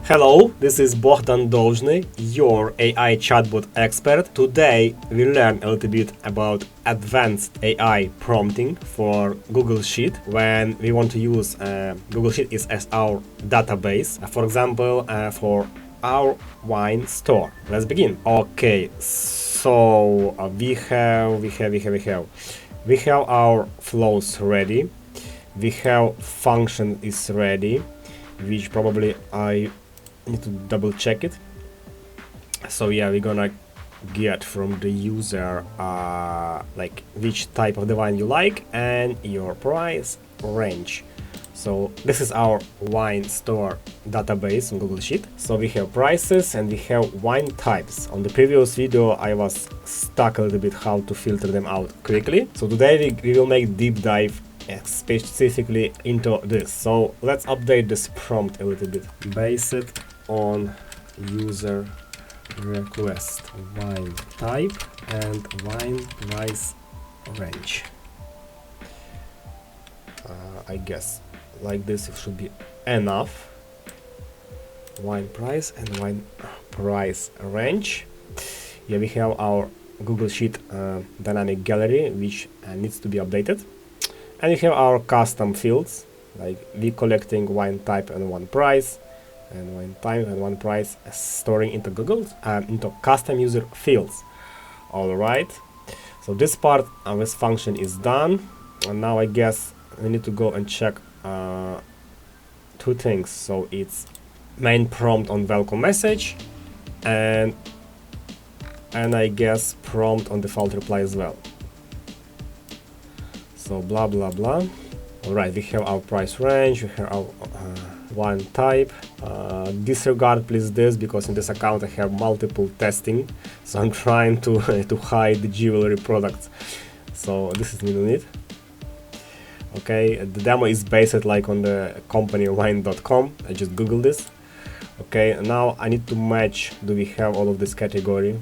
Hello, this is Bogdan Dolzhny, your AI chatbot expert. Today we learn a little bit about advanced AI prompting for Google Sheet when we want to use Google Sheet is as our database. For example, for our wine store. Let's begin. Okay, so we have our flows ready. We have function is ready, which probably I need to double check it. So yeah, we're gonna get from the user like which type of the wine you like and your price range. So this is our wine store database on Google Sheet. So we have prices and we have wine types. On the previous video I was stuck a little bit how to filter them out quickly. So today we will make deep dive specifically into this. So let's update this prompt a little bit. Based on user request, wine type and wine price range. I guess like this it should be enough. Wine price and wine price range. Yeah, we have our Google Sheet dynamic gallery which needs to be updated. And we have our custom fields, like we collecting wine type and one price, and wine type and one price storing into Google, into custom user fields. All right. So this part of this function is done, and now I guess we need to go and check two things. So it's main prompt on welcome message, and I guess prompt on default reply as well. So blah blah blah. Alright, we have our price range, we have our wine type. Disregard please this, because in this account I have multiple testing, so I'm trying to to hide the jewelry products. So this is no need. Okay, the demo is based like on the company wine.com. I just googled this. Okay, now I need to match. Do we have all of this category?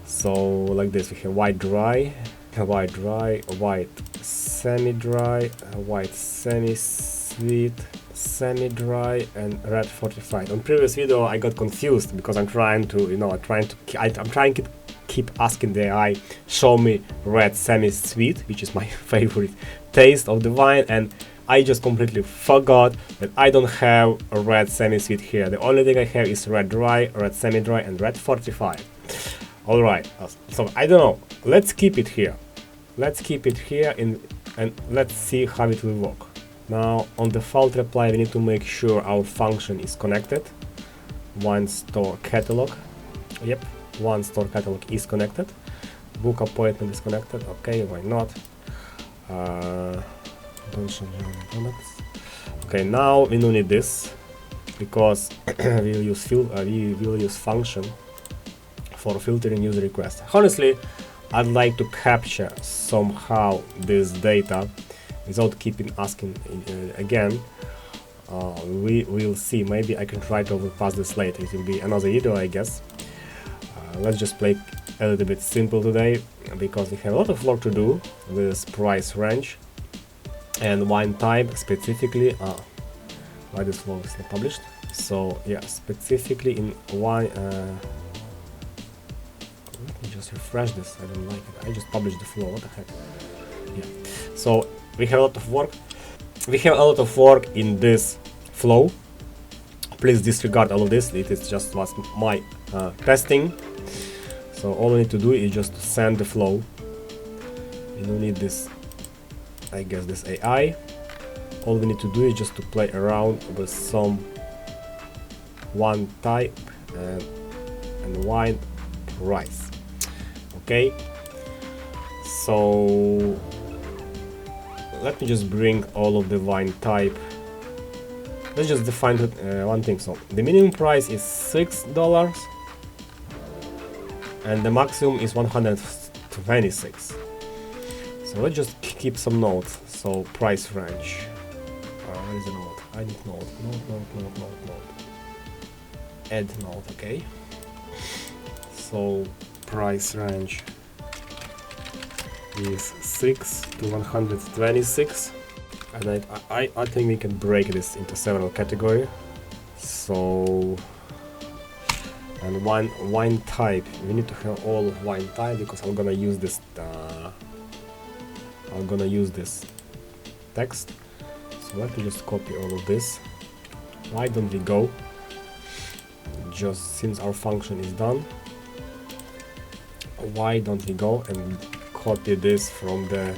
So like this, we have white dry, white dry, white semi-dry, white semi-sweet, semi-dry, and red 45. On previous video I got confused because I'm trying to, I'm trying to keep asking the AI, show me red semi-sweet, which is my favorite taste of the wine, and I just completely forgot that I don't have a red semi-sweet here. The only thing I have is red dry, red semi-dry, and red 45. Alright, so I don't know, let's keep it here. Let's keep it here and let's see how it will work. Now on default reply we need to make sure our function is connected. Wine store catalog. Yep, one store catalog is connected. Book appointment is connected. Okay, why not? Don't change any products. Okay, now we don't need this because we will use function for filtering user requests. Honestly, I'd like to capture somehow this data without keeping asking again. We will see. Maybe I can try to overpass this later. It will be another video, I guess. Let's just play a little bit simple today because we have a lot of work to do with price range and wine type specifically. Why this flow is not published? So yeah, specifically in wine. Let me just refresh this. I don't like it. I just published the flow. What the heck? Yeah. So we have a lot of work. We have a lot of work in this flow. Please disregard all of this. It is just was my testing. So all we need to do is just to send the flow. We don't need this. I guess this AI. All we need to do is just to play around with some wine type and wine price. Okay, so let me just bring all of the wine type. Let's just define one thing. So the minimum price is $6 and the maximum is 126. So let's just keep some notes. So price range. Where is the note? I need note. Note. Add note. Okay. So price range is 6 to 126, and I think we can break this into several categories. So, and wine type, we need to have all wine type because I'm gonna use this text. So let me just copy all of this. Why don't we go, just since our function is done, why don't we go and copy this from the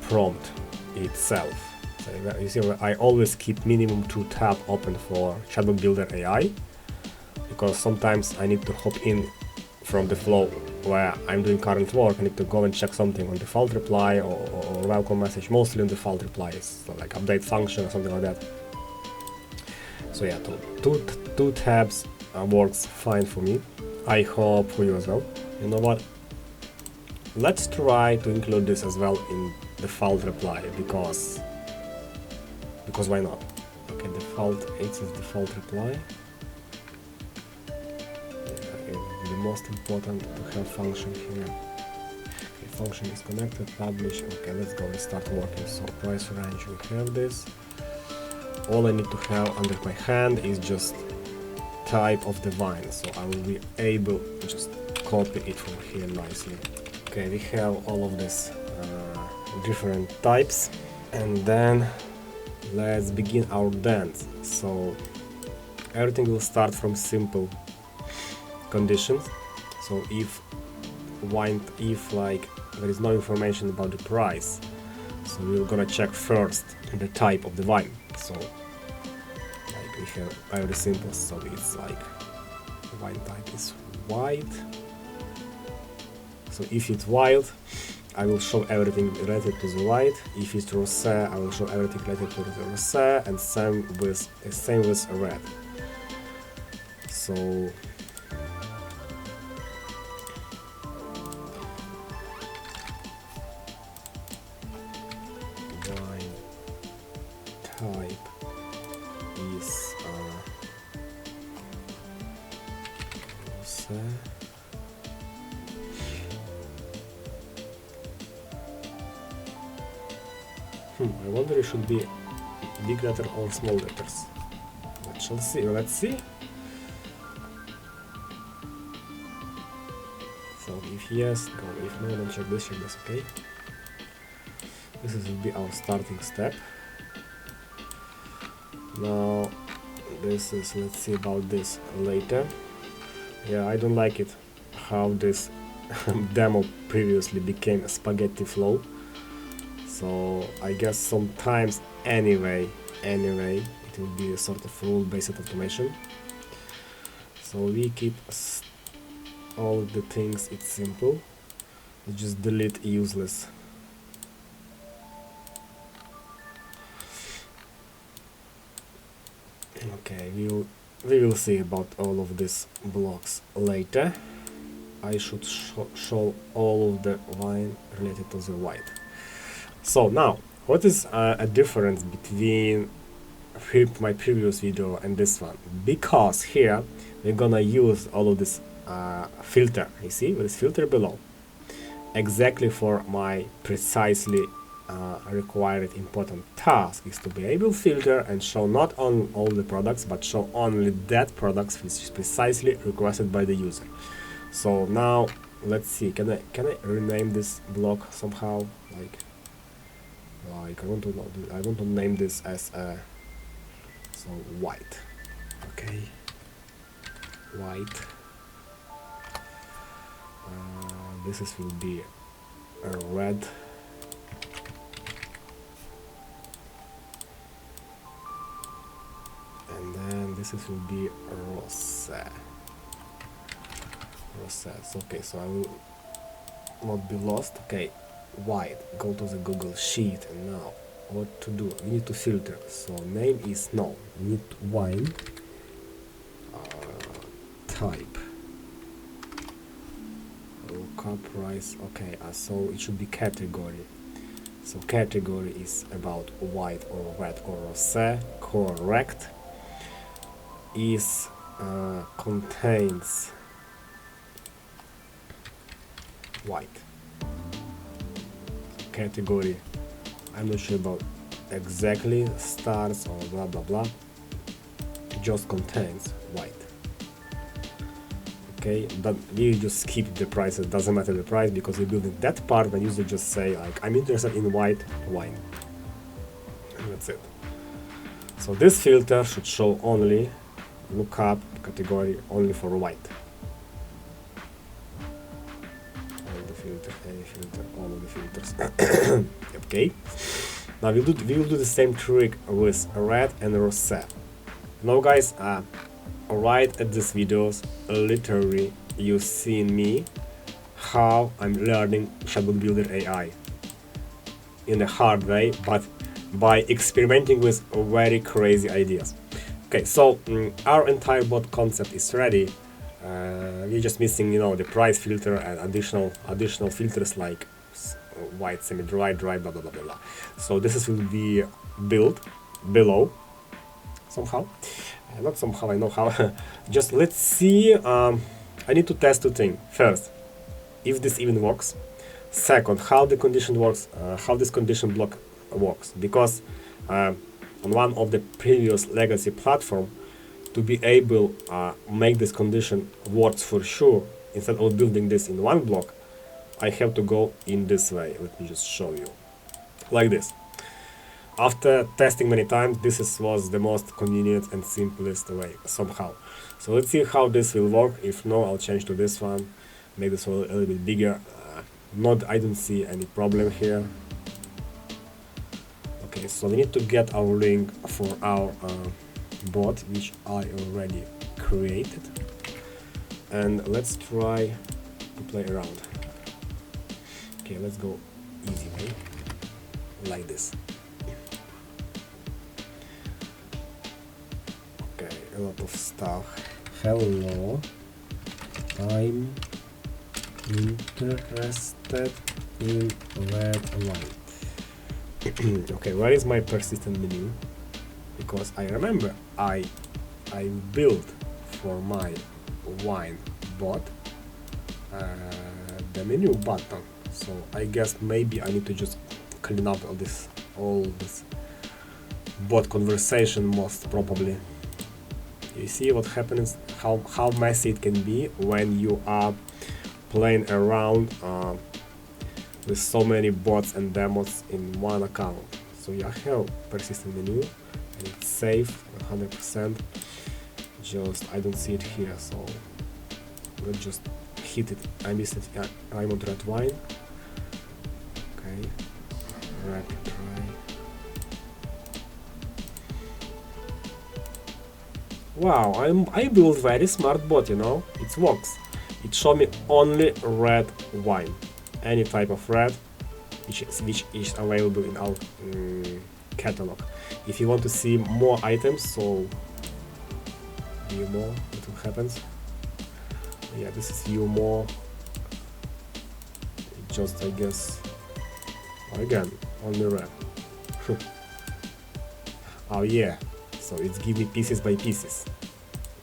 prompt itself. So you see, I always keep minimum 2 tabs open for Chatbobuilder AI, because sometimes I need to hop in from the flow where I'm doing current work. I need to go and check something on default reply or welcome message, mostly on default replies, so like update function or something like that. So yeah, two tabs works fine for me. I hope for you as well. You know what? Let's try to include this as well in default reply, because why not? Okay, default, it says default reply. The most important to have function here. Okay, function is connected, publish. Okay, let's go and start working. So price range, we have this. All I need to have under my hand is just type of the wine, so I will be able to just copy it from here nicely. Okay, we have all of this different types, and then let's begin our dance. So everything will start from simple conditions. So if like there is no information about the price, so we're gonna check first the type of the wine. So like we have very simple, so it's like wine type is white. So if it's white, I will show everything related to the white. If it's rosé, I will show everything related to the rosé, and same with red. So wine type is rosé. I wonder it should be big letter or small letters. Let's see. So if yes, go. If no, then check this. Okay. This will be our starting step. Now this is, let's see about this later. Yeah, I don't like it how this demo previously became a spaghetti flow. So I guess sometimes anyway it will be a sort of rule-based automation. So we keep all the things, it's simple. We just delete useless. Okay, we will see about all of these blocks later. I should show all of the wine related to the white. So now, what is a difference between my previous video and this one? Because here we're gonna use all of this filter. You see, there is filter below, exactly for my precisely required important task is to be able to filter and show not on all the products, but show only that products which is precisely requested by the user. So now let's see. Can I rename this block somehow? Like I want to name this as so white. Okay, white. This will be a red. And then this will be rosé. Okay, so I will not be lost. Okay, white. Go to the Google Sheet, and now what to do? We need to filter. So name is no. We need wine type. Local price. Okay, so it should be category. So category is about white or red or rosé. Correct. Is contains white. Category, I'm not sure about exactly, stars or blah blah blah. just contains white. Okay, but we just skip the prices, doesn't matter the price, because we're building that part when user just say like, I'm interested in white wine. And that's it. So this filter should show only lookup category only for white. All the filter, any filter, all of the filters. Okay. Now we will do the same trick with red and rosé. Now guys, right at these videos, literally you see me how I'm learning Chatbobuilder AI in a hard way, but by experimenting with very crazy ideas. Okay, so our entire bot concept is ready. We're just missing, you know, the price filter and additional filters like white, semi-dry, dry, blah blah blah blah. So this will be built below somehow. Not somehow, I know how. Just let's see. I need to test two things. First, if this even works. Second, how the condition works, how this condition block works. Because on one of the previous legacy platform, to be able make this condition works for sure, instead of building this in one block, I have to go in this way. Let me just show you. Like this. After testing many times, this was the most convenient and simplest way somehow. So let's see how this will work. If no, I'll change to this one, make this one a little bit bigger. I don't see any problem here. Okay, so we need to get our link for our bot, which I already created. And let's try to play around. Okay, let's go easy way, like this. Okay, a lot of stuff. Hello, I'm interested in red wine. Okay, where is my persistent menu? Because I remember I built for my wine bot the menu button. So I guess maybe I need to just clean up all this bot conversation most probably. You see what happens, how messy it can be when you are playing around with so many bots and demos in one account. So you have persistent menu and it's safe 100%. Just I don't see it here, so let's just hit it. I missed it. Yeah, I want red wine. Okay, rapid try. Wow, I built very smart bot, you know. It works. It show me only red wine, any type of red, which is available in our catalog. If you want to see more items, so view more, what happens? Yeah, this is view more. Just I guess again only red. Oh yeah, so it's give me pieces by pieces.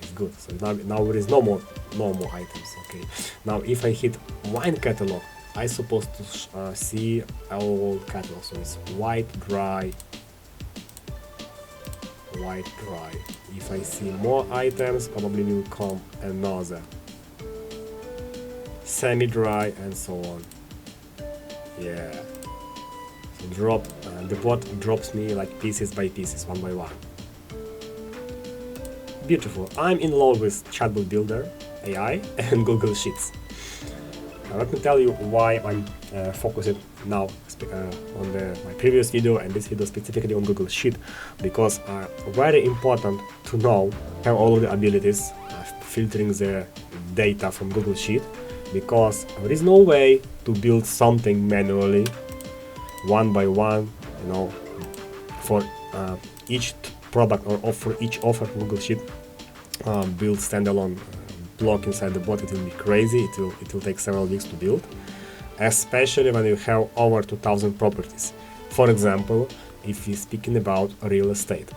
It's good. So now there is no more items. Okay. Now if I hit wine catalog, I supposed to see our catalog. So it's white, dry, white, dry. If I see more items, probably will come another semi-dry and so on. Yeah. So the bot drops me like pieces by pieces, one by one. Beautiful. I'm in love with Chatbobuilder AI and Google Sheets. Let me tell you why I'm focused now on my previous video and this video specifically on Google Sheet, because very important to know have all of the abilities filtering the data from Google Sheet, because there is no way to build something manually one by one, you know, for each product or for each offer from Google Sheet. Build standalone block inside the bot. It will be crazy. It will take several weeks to build, especially when you have over 2000 properties. For example, if we're speaking about real estate.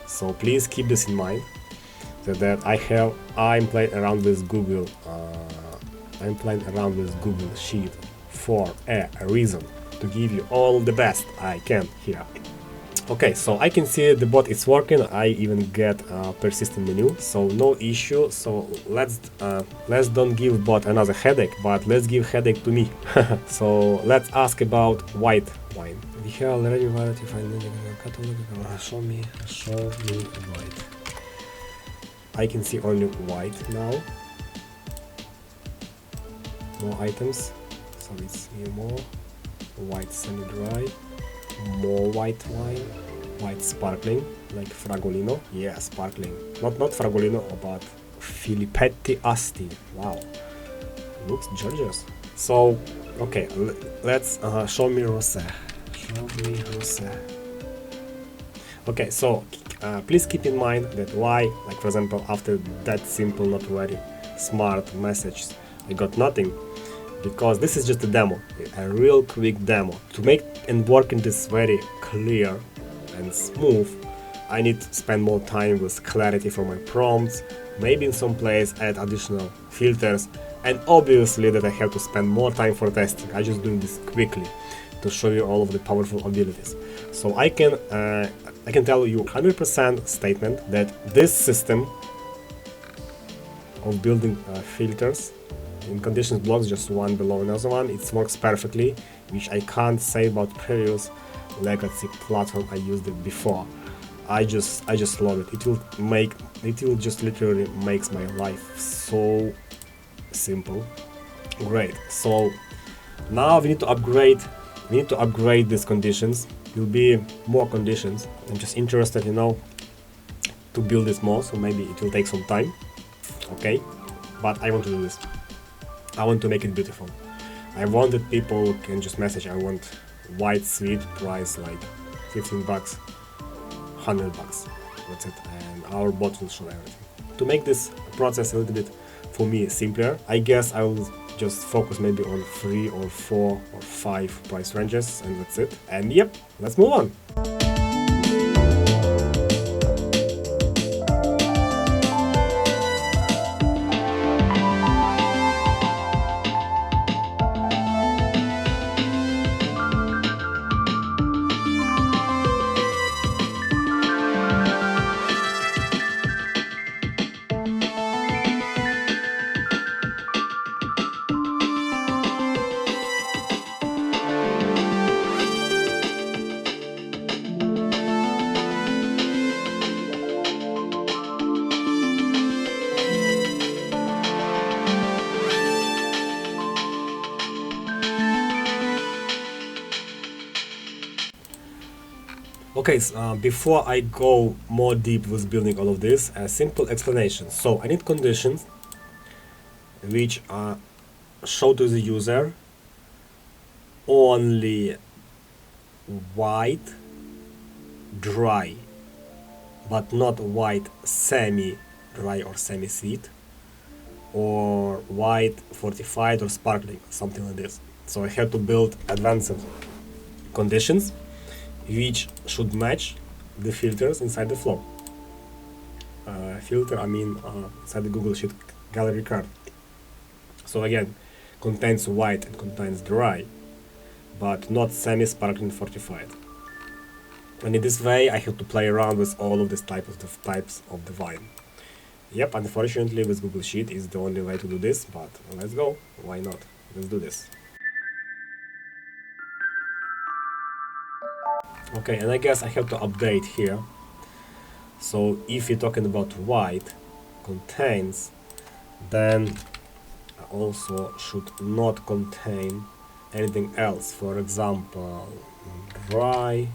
So please keep this in mind, that I'm playing around with Google. I'm playing around with Google Sheet for a reason, to give you all the best I can here. Okay, so I can see the bot is working. I even get a persistent menu, so no issue. So let's don't give bot another headache, but let's give headache to me. So let's ask about white wine. We have already variety finding catalog. Show me white. I can see only white now. More items, so it's here more white semi-dry, more white wine, white sparkling, like Fragolino. Yeah, sparkling. Not Fragolino, but Filippetti Asti. Wow, looks gorgeous. So, okay, let's show me rosé. Show me rosé. Okay, so please keep in mind that why, like for example, after that simple, not very smart message, I got nothing, because this is just a demo, a real quick demo. To make and work in this very clear and smooth, I need to spend more time with clarity for my prompts, maybe in some place add additional filters, and obviously that I have to spend more time for testing. I'm just doing this quickly to show you all of the powerful abilities. So I can tell you 100% statement that this system of building filters in conditions blocks, just one below another one, it works perfectly, which I can't say about previous legacy platform I used it before. I just love it. It will just literally makes my life so simple. Great. So now we need to upgrade these conditions. Will be more conditions. I'm just interested, to build this more, so maybe it will take some time. Okay, but I want to do this. I want to make it beautiful. I want that people can just message, I want white sweet, price like 15 bucks, 100 bucks. That's it, and our bot will show everything. To make this process a little bit, for me, simpler, I guess I will just focus maybe on 3 or 4 or 5 price ranges, and that's it. And yep, let's move on. Okay, so, before I go more deep with building all of this, a simple explanation. So I need conditions which show to the user only white dry, but not white semi-dry or semi-sweet, or white fortified or sparkling, something like this. So I have to build advanced conditions which should match the filters inside the flow. Filter, I mean inside the Google Sheet gallery card. So again, contains white and contains dry, but not semi-sparkling fortified. And in this way, I have to play around with all of these types of the wine. Yep, unfortunately, with Google Sheet is the only way to do this, but let's go. Why not? Let's do this. Okay, and I guess I have to update here. So if you're talking about white contains, then also should not contain anything else. For example, dry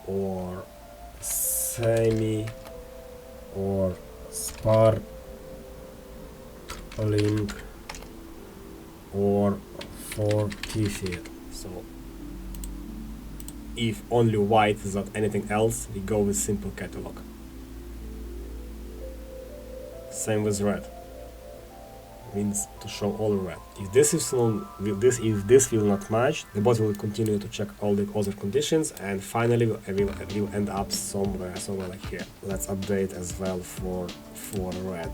or semi or sparkling or fortified. So if only white without anything else, we go with simple catalog. Same with red. Means to show all red. If this will not match, the bot will continue to check all the other conditions, and finally will end up somewhere like here. Let's update as well for red.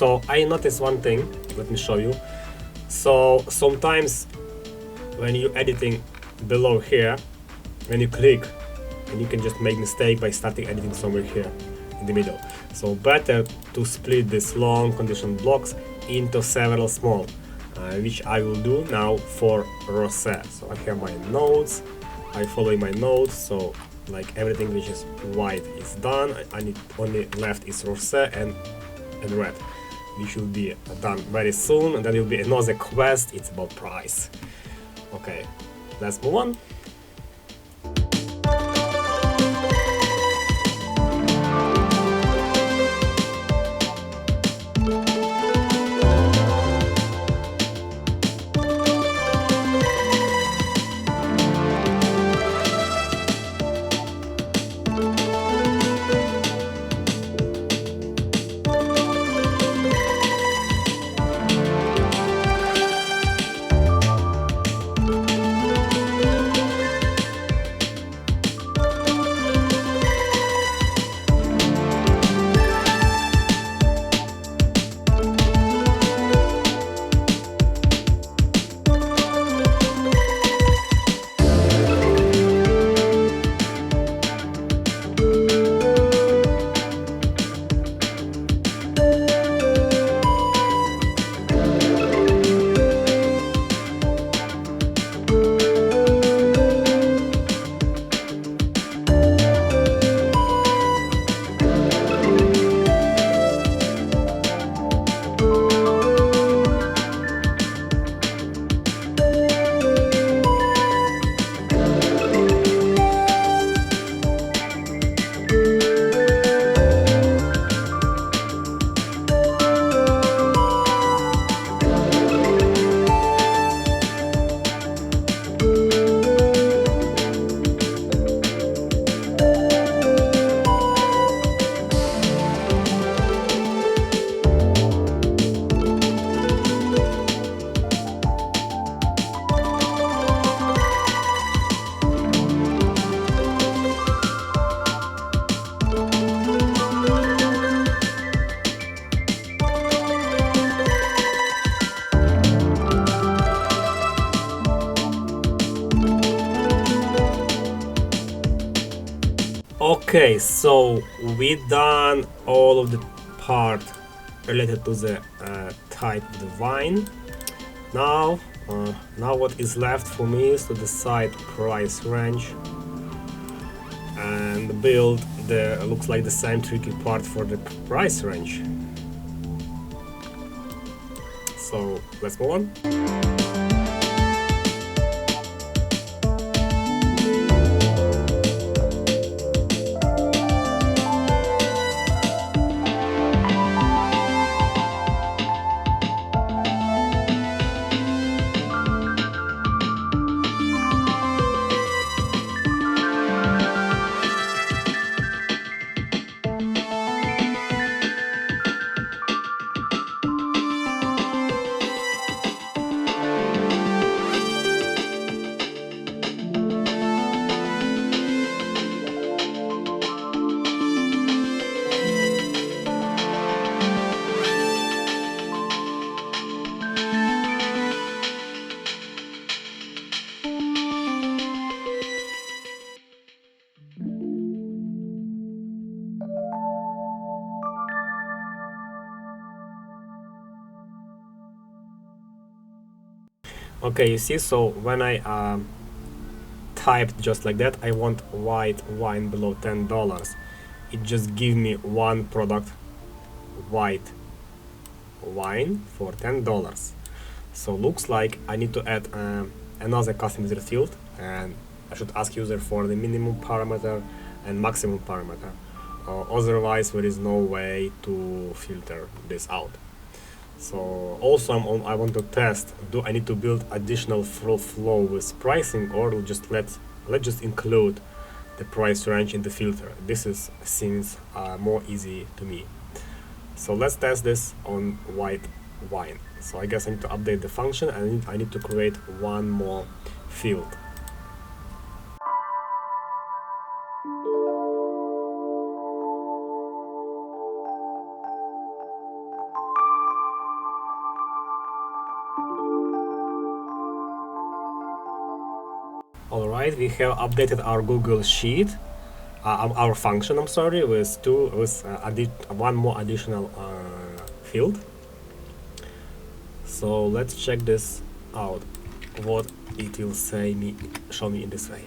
So I noticed one thing, let me show you. So sometimes when you're editing below here, when you click, and you can just make mistake by starting editing somewhere here in the middle. So better to split these long condition blocks into several small, which I will do now for Rosé. So I have my nodes, I follow my nodes, so like everything which is white is done. I need only left is Rosé and red, which will be done very soon, and then will be another quest. It's about price. Okay, let's move on. Okay, so we done all of the part related to the type of the wine. Now, now what is left for me is to decide price range and build the looks like the same tricky part for the price range. So let's move on. Okay, you see, so when I typed just like that, I want white wine below $10. It just give me one product, white wine for $10. So looks like I need to add another customizer field, and I should ask user for the minimum parameter and maximum parameter. Otherwise, there is no way to filter this out. So also I want to test, do I need to build additional flow with pricing, or let's just include the price range in the filter. This seems more easy to me. So let's test this on white wine. So I guess I need to update the function, and I need to create one more field. Alright, we have updated our Google Sheet, our function, I'm sorry, with one more additional field. So let's check this out, what it will show me in this way.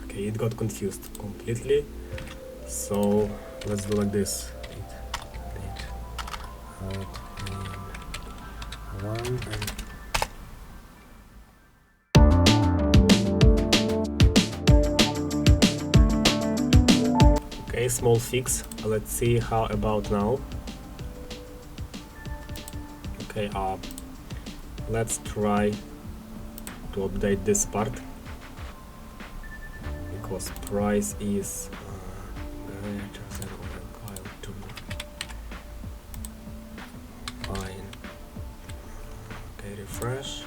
Okay, it got confused completely. So let's do like this. One and okay, small fix. Let's see how about now. Okay, let's try to update this part because price is greater than or equal to fine. Okay, refresh.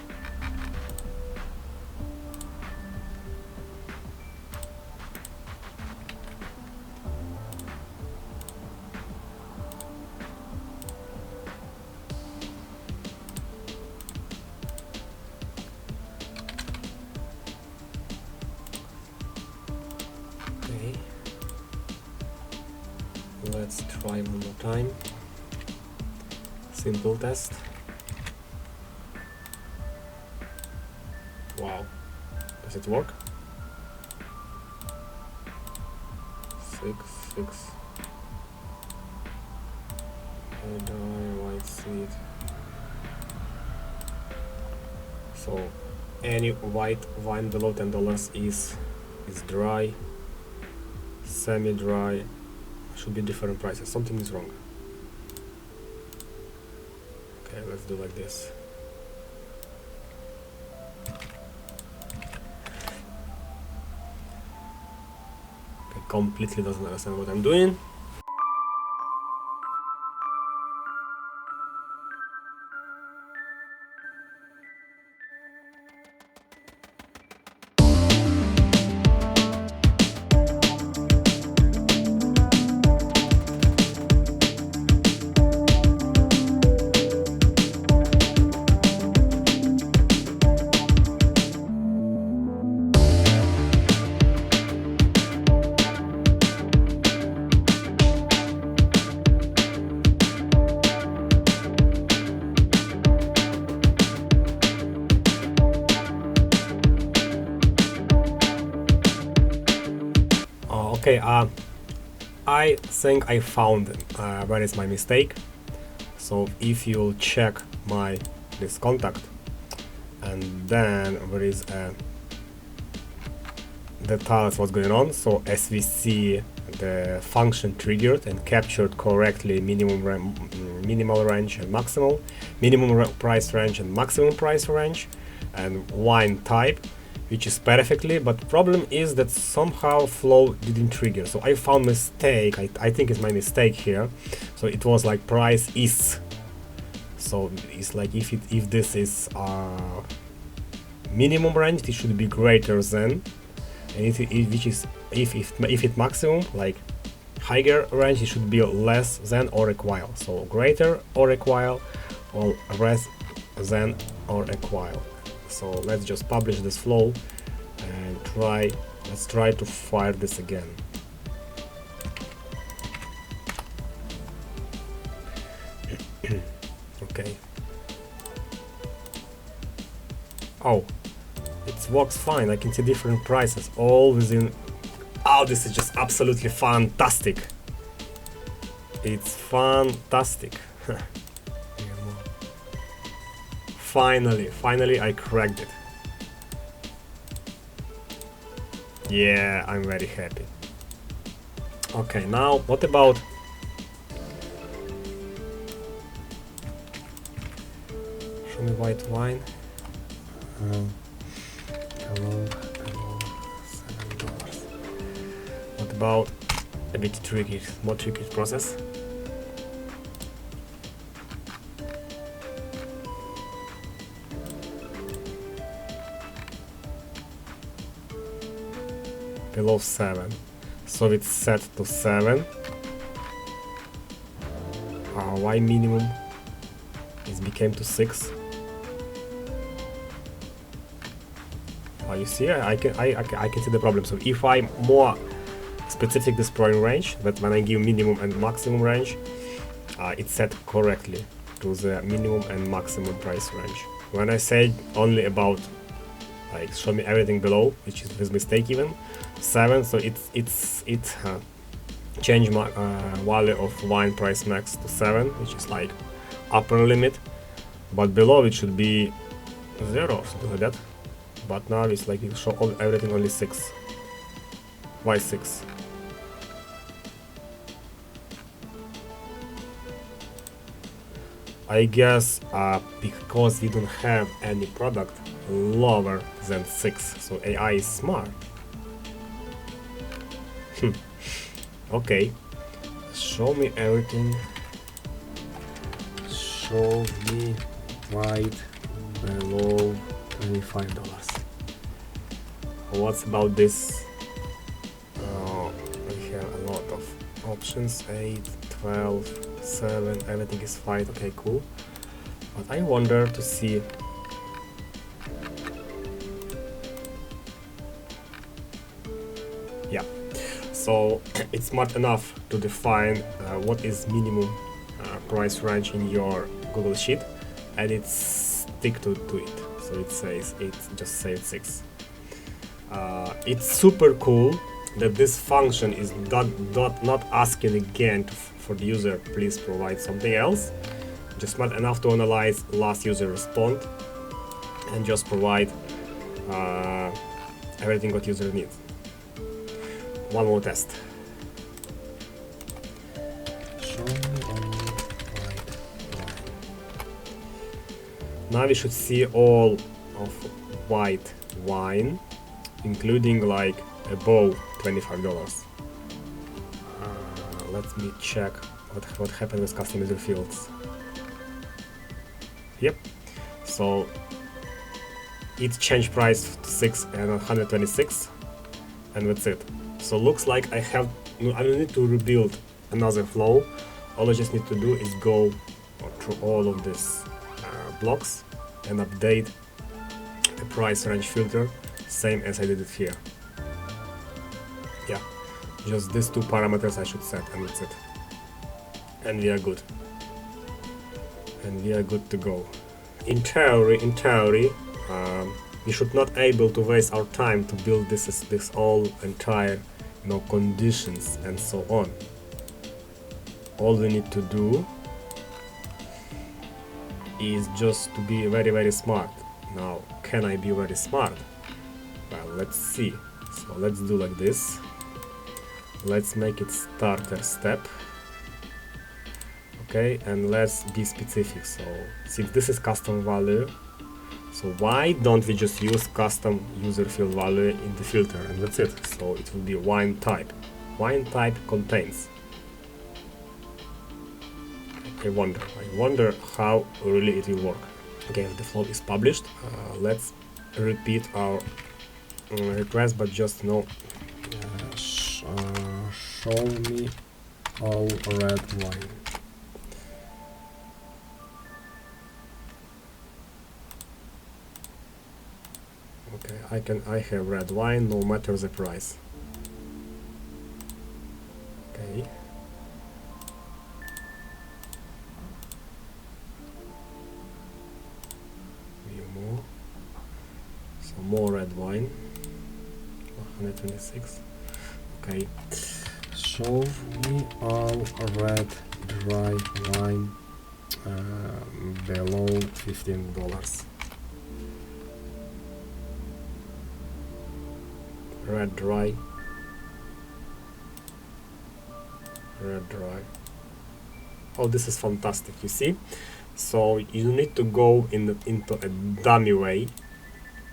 Okay, let's try one more time. Simple test. Wow, does it work? 6, 6. White seed. So any white wine below $10 is dry, semi-dry. Should be different prices. Something is wrong. Okay, let's do like this. Okay, completely doesn't understand what I'm doing. Okay, I think I found where is my mistake. So if you'll check this contact, and then there is that tells what's going on. So as we see, the function triggered and captured correctly minimal range and maximal, price range and maximum price range, and wine type, which is perfectly, but problem is that somehow flow didn't trigger. So I found mistake. I think it's my mistake here. So it was like price is. So it's like if this is minimum range, it should be greater than, and if it maximum, like higher range, it should be less than or equal. So greater or equal, or less than or equal. So let's just publish this flow and let's try to fire this again. Okay. Oh, it works fine. I can see different prices all within. Oh, this is just absolutely fantastic. It's fantastic. Finally I cracked it. Yeah, I'm very happy. Okay, now what about show me white wine. Hello, $7. What about a bit tricky, more tricky process? Below 7, so it's set to 7. Why minimum is became to 6? You see, I can see the problem. So if I'm more specific this drawing range, that when I give minimum and maximum range, it's set correctly to the minimum and maximum price range. When I say only about like show me everything below, which is this mistake even 7, so it's change my value of wine price max to 7, which is like upper limit, but below it should be 0, something like that. But now it's like it show everything only 6. Why 6? I guess because we don't have any product lower than 6, so AI is smart. Okay, show me everything. Show me right below $25. What's about this? We have a lot of options, 8, 12, 7, everything is fine. Okay, cool. But I wonder to see so it's smart enough to define what is minimum price range in your Google Sheet, and it stick to it. So it says it just says 6. It's super cool that this function is not asking again for the user, please provide something else. Just smart enough to analyze last user response and just provide everything what user needs. One more test. Show me only white wine. Now we should see all of white wine, including like above $25. Let me check what happened with custom user fields. Yep. So it changed price to 6 and 126, and that's it. So looks like I don't need to rebuild another flow. All I just need to do is go through all of these blocks and update the price range filter, same as I did it here. Yeah, just these 2 parameters I should set, and that's it. And we are good. And we are good to go. In theory, we should not able to waste our time to build this all entire conditions and so on. All we need to do is just to be very smart. Now, can I be very smart? Well, let's see. So let's do like this. Let's make it starter step. Okay, and let's be specific. So since this is custom value, so why don't we just use custom user field value in the filter, and that's it. So it will be wine type. Wine type contains. I wonder how really it will work. Okay, the flow is published. Let's repeat our request, but just show me all red wine. Okay, I have red wine, no matter the price. Okay. View more. So more red wine. 126. Okay. Show me all red dry wine below $15. Red dry. Oh, this is fantastic, you see. So you need to go into a dummy way,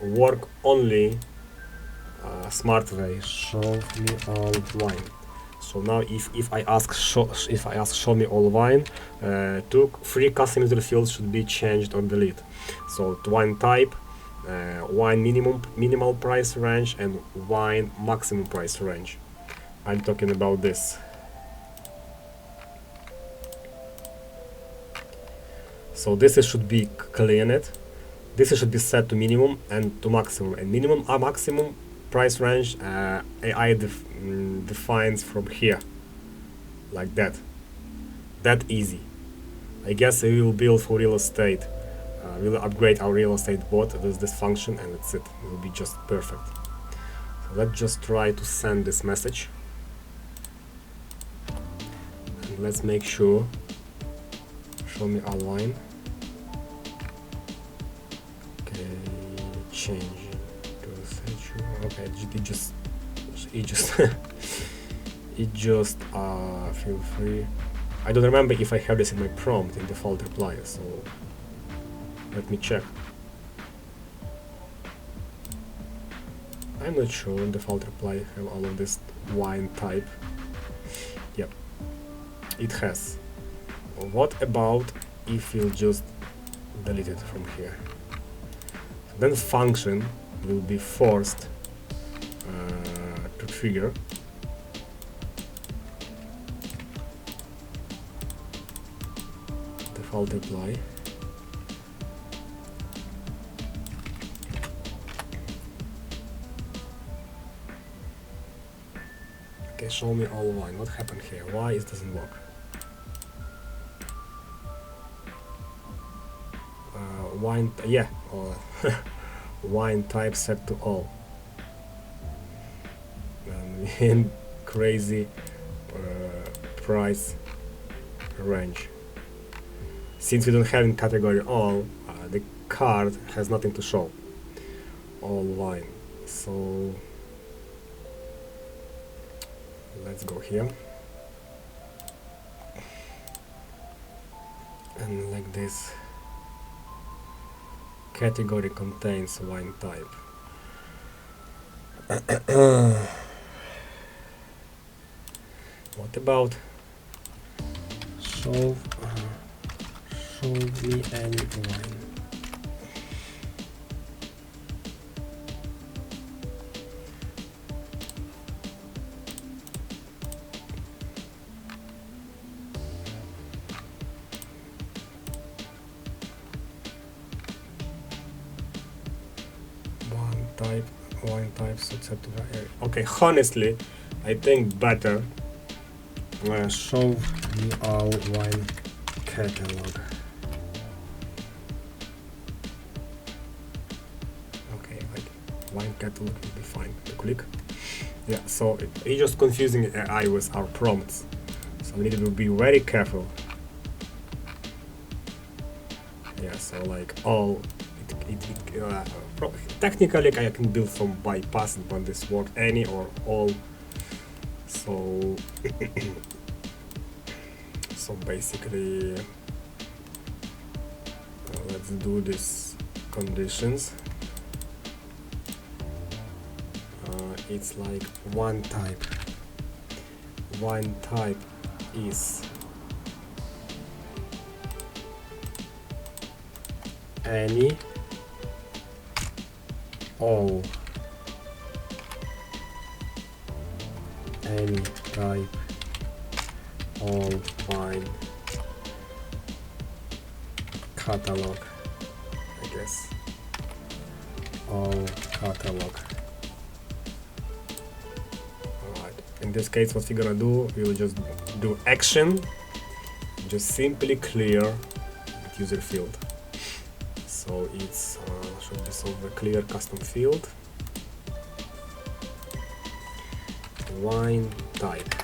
work only smart way. Show me all wine. So now if I ask show me all wine, 3 custom user fields should be changed or deleted. So to wine type, wine minimal price range, and wine maximum price range. I'm talking about this. So this should be cleaned. this should be set to minimum and to maximum. And minimum or maximum price range AI defines from here, like that. That easy. I guess we will build for real estate. We'll upgrade our real estate bot with this function, and that's it. It will be just perfect. So let's just try to send this message. And let's make sure. Show me online. Okay, change to statue. Okay, it just it just feel free. I don't remember if I have this in my prompt in default reply, so let me check. I'm not sure in default reply have all of this wine type. Yep, it has. What about if we'll just delete it from here? Then function will be forced to trigger. Default reply. Okay, show me all wine. What happened here? Why it doesn't work? Wine, yeah, wine type set to all. And crazy price range. Since we don't have in category all, the card has nothing to show. All wine. So let's go here. And like this. Category contains wine type. What about show me any wine? Wine types, etc. Okay, honestly, I think better show me all wine catalog. Okay, like wine catalog will be fine. Click. Yeah, so it's just confusing AI with our prompts, so we need to be very careful. Yeah, so like all. Technically I can build from bypassing on this word any or all, so so basically let's do this conditions. It's like one type is any, all, any type, all wine catalog, I guess, all catalog. Alright, in this case what we're gonna do, we will just do action, just simply clear user field. So it's should be sort of a clear custom field. Wine type.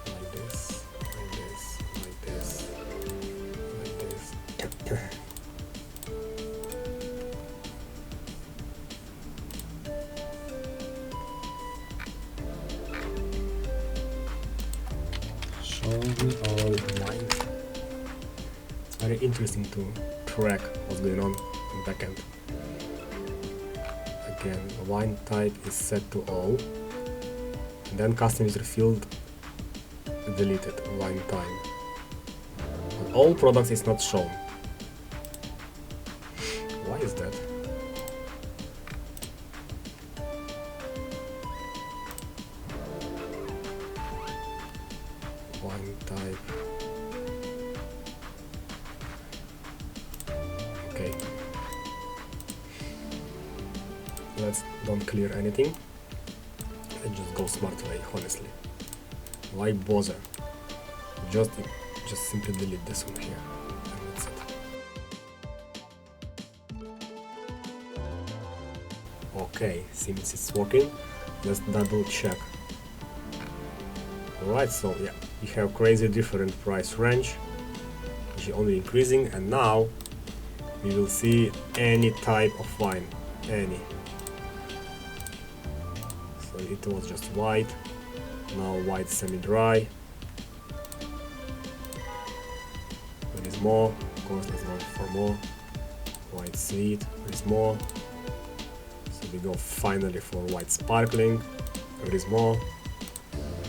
Like this, like this, like this, like this. Show me all wine. It's very interesting to track what's going on in backend. Again, wine type is set to all, and then custom user field deleted, wine time. On all products is not shown. Why is that? Wine type. Okay. Let's don't clear anything and just go smart way, honestly. Why bother? Just simply delete this one here. And that's it. Okay, seems it's working. Let's double check. Alright, so yeah, we have crazy different price range, which is only increasing, and now we will see any type of wine, any. So it was just white, now white semi-dry. There is more, of course, let's go for more. White sweet, there is more. So we go finally for white sparkling, there is more.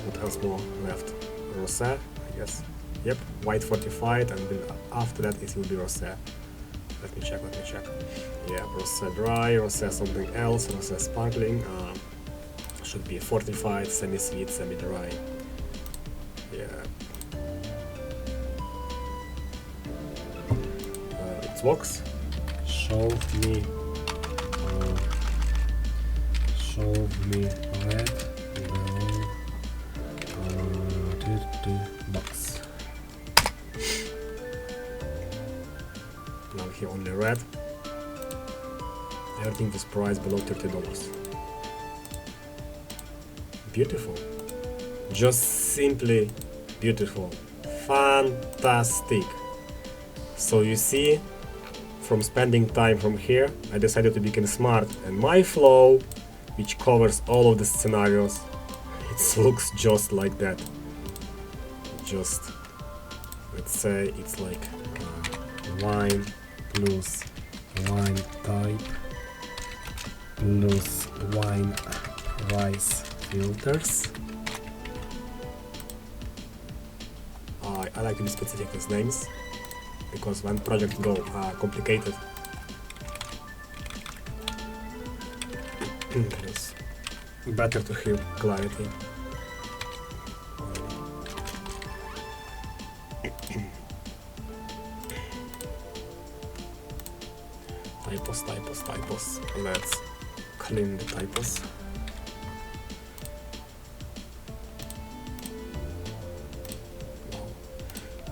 What else more left? Rosé, I guess. Yep, white fortified, and then after that it will be rosé. Let me check. Yeah, rosé dry, rosé something else, rosé sparkling. Should be fortified, semi-sweet, semi-dry. Yeah. It works. Show me red. Box. Now here only red. Everything is priced below $30. Beautiful. Just simply beautiful. Fantastic. So you see, from spending time from here, I decided to become smart, and my flow, which covers all of the scenarios, it looks just like that. Just, let's say it's like wine plus wine type plus wine price filters. I like to be specific with names, because when projects go complicated, it's better to have clarity. Typos. Let's clean the typos.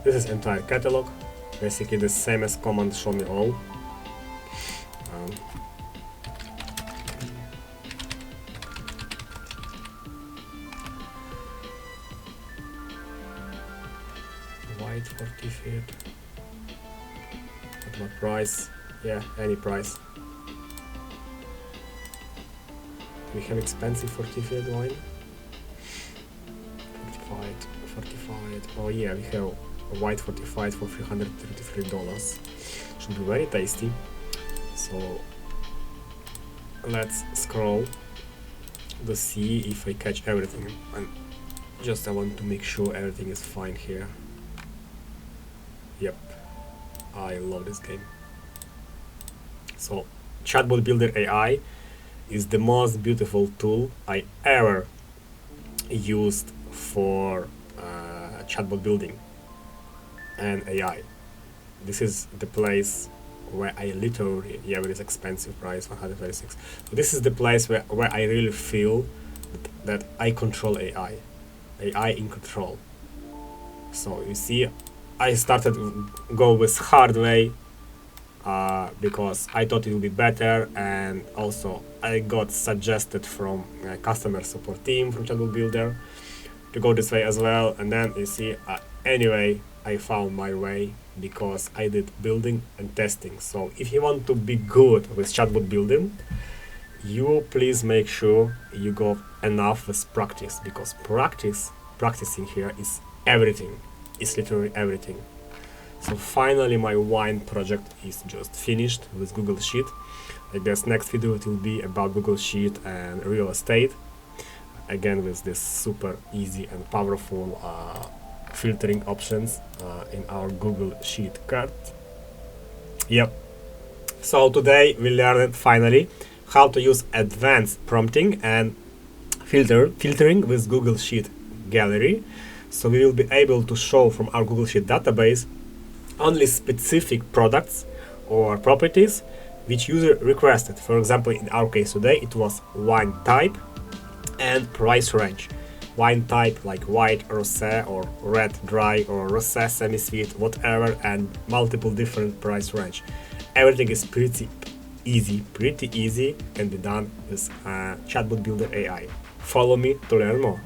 This is entire catalog, basically the same as command show me all. White 40 feet. At what price? Yeah, any price. We have expensive 40 feet wine. 45. Oh yeah, we have a white 45 for $333. Should be very tasty. So let's scroll to see if I catch everything. And just I want to make sure everything is fine here. Yep, I love this game. So Chatbobuilder AI is the most beautiful tool I ever used for chatbot building and AI. This is the place where I literally, yeah, with this expensive price, 136. So this is the place where I really feel that I control AI in control. So you see, I started go with hard way because I thought it would be better, and also I got suggested from a customer support team from Chatbobuilder to go this way as well. And then you see, anyway, I found my way because I did building and testing. So if you want to be good with chatbot building, you please make sure you go enough with practice, because practicing here is everything. It's literally everything. So finally my wine project is just finished with Google Sheet. I guess next video it will be about Google Sheet and real estate. Again with this super easy and powerful filtering options in our Google Sheet card. Yep. So today we learned finally how to use advanced prompting and filtering with Google Sheet Gallery. So we will be able to show from our Google Sheet database only specific products or properties which user requested. For example, in our case today, it was wine type and price range. Wine type like white rosé or red dry or rosé semi-sweet, whatever, and multiple different price range. Everything is pretty easy, can be done with Chatbot Builder AI. Follow me to learn more.